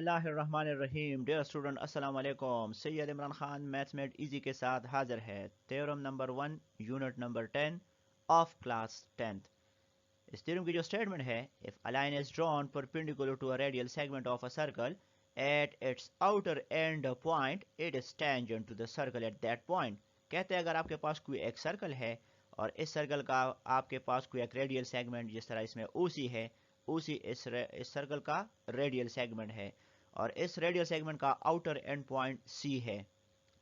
बिस्मिल्लाह रहमान रहीम। Dear student अस्सलाम वालेकुम। सैयद इमरान खान मैथमेट इजी के साथ हाजिर है। Theorem number 1 unit number 10 of class 10th। इस थ्योरम की जो स्टेटमेंट है, if a line is drawn perpendicular to a radial segment of a circle at its outer end point it is tangent to the circle at that point. कहते हैं अगर आपके पास कोई एक सर्कल है और इस सर्कल का आपके पास कोई एक रेडियल सेगमेंट, जिस तरह इसमें ओसी है, ओसी इस सर्कल का रेडियल सेगमेंट है और इस रेडियल सेगमेंट का आउटर एंड पॉइंट सी है,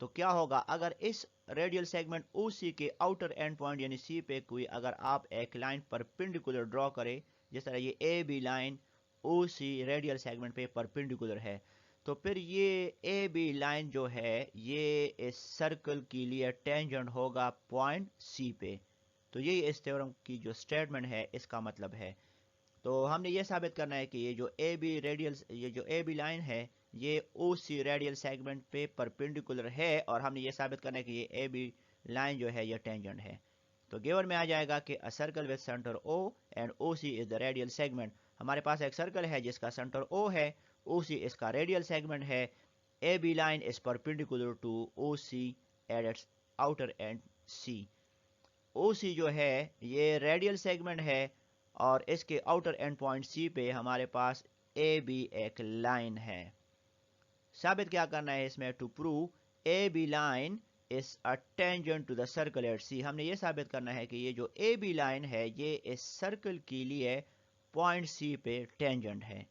तो क्या होगा अगर इस रेडियल सेगमेंट ओसी के आउटर एंड पॉइंट यानी सी पे कोई अगर आप एक लाइन परपेंडिकुलर ड्रॉ करें, जिस तरह ये A B line O C radial segment पे परपेंडिकुलर है, तो फिर ये ए बी लाइन जो है ये इस सर्कल के लिए टेंजेंट होगा पॉइंट सी पे। तो यही इस थ्योरम की जो स्टेटमेंट है इसका मतलब है। तो हमने ये साबित करना है कि ये जो ए बी लाइन है ये ओ सी रेडियल सेगमेंट पे परपेंडिकुलर है और हमने ये साबित करना है कि ये ए बी लाइन जो है ये टेंजेंट है। तो गिवन में आ जाएगा कि a circle with centre O and O C is the radial segment. हमारे पास एक सर्कल है जिसका सेंटर ओ है, ओ सी इसका रेडियल सेगमेंट है। A B line is perpendicular to O C at its outer end C. O C जो है ये रेडियल सेगमेंट है और इसके आउटर एंड पॉइंट सी पे हमारे पास ए बी एक लाइन है। साबित क्या करना है इसमें, to prove A B line is a tangent to the circle at C. हमने ये साबित करना है कि ये जो ए बी लाइन है ये इस सर्कल के लिए पॉइंट सी पे टेंजेंट है।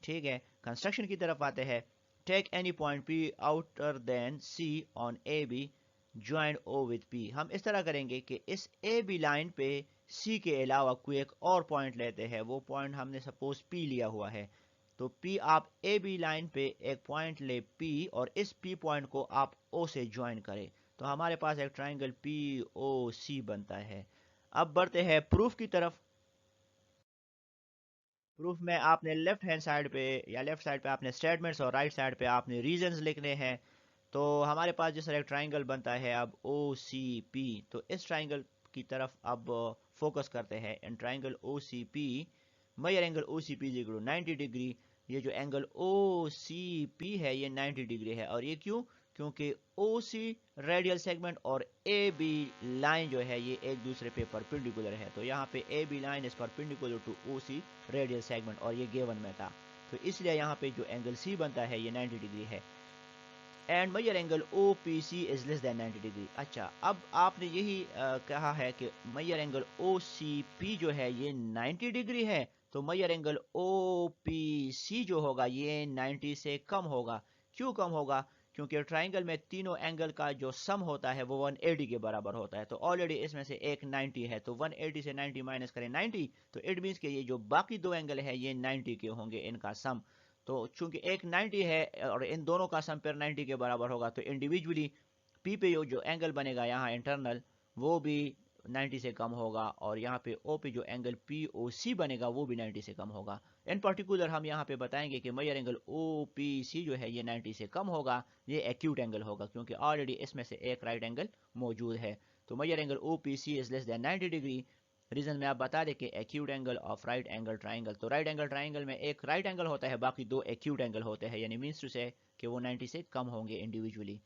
ठीक है, कंस्ट्रक्शन की तरफ आते हैं। Take any point P outer than C on A B, join O with P. हम इस तरह करेंगे कि इस ए बी लाइन पे सी के अलावा कोई एक और पॉइंट लेते हैं। वो पॉइंट हमने सपोज पी लिया हुआ है, तो पी आप ए बी लाइन पे एक पॉइंट ले पी और इस पी पॉइंट को आप ओ से ज्वाइन करें, तो हमारे पास एक ट्राइंगल पी ओ सी बनता है। अब बढ़ते हैं प्रूफ की तरफ। प्रूफ में आपने लेफ्ट हैंड साइड पे या लेफ्ट साइड पे आपने स्टेटमेंट्स और राइट साइड पे आपने रीजंस लिखने हैं। तो हमारे पास जिस तरह एक ट्राइंगल बनता है अब ओ सी पी, तो इस ट्राइंगल की तरफ अब फोकस करते हैं। In triangle O C P major angle O C P is equal to 90 degree. ये जो एंगल ओ सी पी है ये 90 डिग्री है और ये क्यों, क्योंकि ओ सी रेडियल सेगमेंट और ए बी लाइन जो है ये एक दूसरे पे परपेंडिकुलर है। तो यहाँ पे A B line is perpendicular to O C radial segment और ये गिवन में था, तो इसलिए यहाँ पे जो एंगल सी बनता है ये 90 डिग्री है। And measure angle O P C is less than 90 degree. अच्छा, अब आपने यही कहा है कि measure angle O C P जो है ये 90 डिग्री है, तो measure angle O P C जो होगा ये 90 से कम होगा। क्यों कम होगा, क्योंकि ट्राइंगल में तीनों एंगल का जो सम होता है वो 180 के बराबर होता है। तो ऑलरेडी इसमें से एक 90 है, तो 180 से 90 माइनस करें 90, तो इट मीन्स कि ये जो बाकी दो एंगल है ये 90 के होंगे इनका सम। तो चूंकि एक 90 है और इन दोनों का सम पेयर 90 के बराबर होगा, तो इंडिविजुअली पी पे जो एंगल बनेगा यहाँ इंटरनल वो भी 90 से कम होगा और यहाँ पे ओ पे जो एंगल पी ओ सी बनेगा वो भी 90 से कम होगा। इन पर्टिकुलर हम यहाँ पे बताएंगे कि measure angle O P C जो है ये 90 से कम होगा, ये एक्यूट एंगल होगा क्योंकि ऑलरेडी इसमें से एक राइट एंगल मौजूद है। तो measure angle O P C is less than 90 degree. Reason में आप बता दें कि acute angle of right angle triangle, तो राइट एंगल ट्राइंगल में एक राइट एंगल होता है, बाकी दो एक्यूट एंगल होते हैं, यानी मीन्स टू से कि वो 90 से कम होंगे इंडिविजुअली।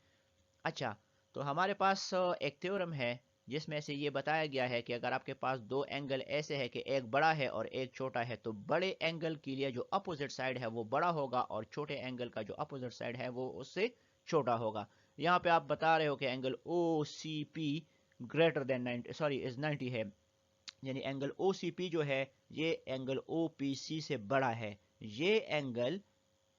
अच्छा, तो हमारे पास एक थ्योरम है जिसमें से ये बताया गया है कि अगर आपके पास दो एंगल ऐसे है कि एक बड़ा है और एक छोटा है, तो बड़े एंगल के लिए जो अपोजिट साइड है वो बड़ा होगा और छोटे एंगल का जो अपोजिट साइड है वो उससे छोटा होगा। यहाँ पे आप बता रहे हो कि angle O C P greater than 90 sorry is 90 है, यानी एंगल ओ सी पी जो है ये एंगल ओ पी सी से बड़ा है। ये एंगल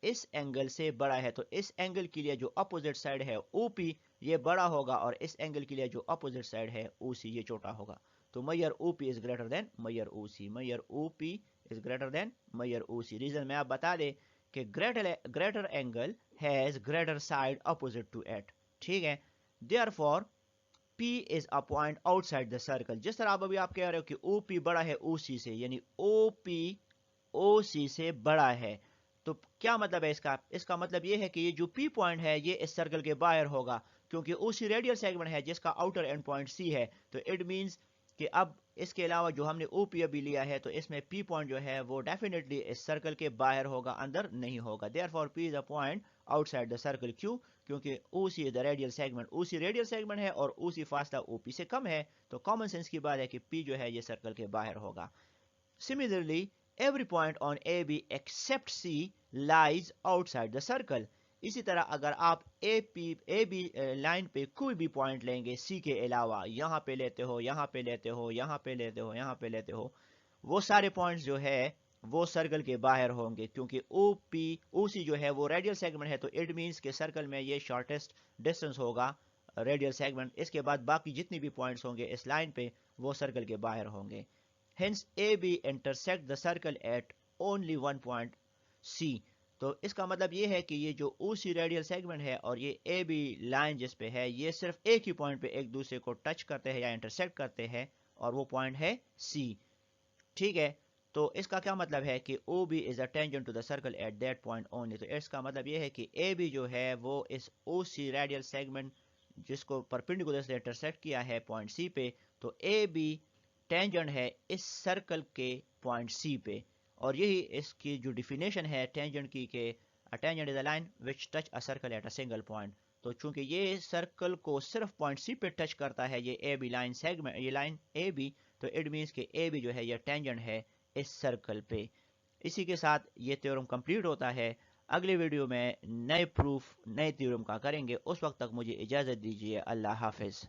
इस एंगल से बड़ा है, तो इस एंगल के लिए जो अपोजिट साइड है ओ पी ये बड़ा होगा और इस एंगल के लिए जो अपोजिट साइड है ओ सी ये छोटा होगा। तो measure O P is greater than measure O C, measure O P is greater than measure O C. Reason में आप बता दें कि greater angle has greater side opposite to it. ठीक है, therefore P is a point outside the circle. जिस तरह अभी आप कह रहे हो कि OP बड़ा है OC से, यानी OP OC से बड़ा है, तो क्या मतलब है इसका, इसका मतलब ये है कि ये जो P पॉइंट है ये इस सर्कल के बाहर होगा क्योंकि OC रेडियल सेगमेंट है जिसका आउटर एंड पॉइंट C है। तो इट मींस कि अब इसके अलावा जो हमने ओ पी अभी लिया है तो इसमें पी पॉइंट जो है वो डेफिनेटली इस सर्कल के बाहर होगा, अंदर नहीं होगा। Therefore P is a point outside the circle. क्यों? क्योंकि O C is the radial segment, O C radial segment है और ओ सी फासला ओ पी से कम है, तो कॉमन सेंस की बात है कि पी जो है ये सर्कल के बाहर होगा। Similarly every point on AB except C lies outside the circle। इसी तरह अगर आप ए बी लाइन पे कोई भी पॉइंट लेंगे सी के अलावा, यहाँ पे लेते हो, यहाँ पे लेते हो, यहाँ पे लेते हो, यहाँ पे लेते हो, वो सारे पॉइंट्स जो है वो सर्कल के बाहर होंगे, क्योंकि ओ पी ओ सी जो है वो रेडियल सेगमेंट है, तो इट मीन्स के सर्कल में ये शॉर्टेस्ट डिस्टेंस होगा रेडियल सेगमेंट। इसके बाद बाकी जितनी भी पॉइंट्स होंगे इस लाइन पे वो सर्कल के बाहर होंगे। Hence AB intersect the circle at only one point C। तो इसका मतलब ये है कि ये जो OC रेडियल सेगमेंट है और ये AB लाइन जिस पे है ये सिर्फ एक ही पॉइंट पे एक दूसरे को टच करते हैं या इंटरसेक्ट करते हैं, और वो पॉइंट है C। ठीक है, तो इसका क्या मतलब है कि OB is a tangent to the circle at that point only. तो इसका मतलब ये है कि AB जो है वो इस OC रेडियल सेगमेंट जिसको परपेंडिकुलर से इंटरसेक्ट किया है पॉइंट C पे, तो AB टेंजेंट है इस सर्कल के पॉइंट सी पे। और यही इसकी जो डिफिनेशन है टेंजेंट की कि tangent is a line which touch a circle at a single point. तो चूंकि ये सर्कल को सिर्फ पॉइंट सी पे टच करता है ये ए बी लाइन सेगमेंट, ये लाइन ए बी, तो इट मीन्स कि ए बी जो है ये टेंजेंट है इस सर्कल पे। इसी के साथ ये थ्योरम कंप्लीट होता है। अगले वीडियो में नए प्रूफ नए थ्योरम का करेंगे, उस वक्त तक मुझे इजाज़त दीजिए। अल्लाह हाफिज़।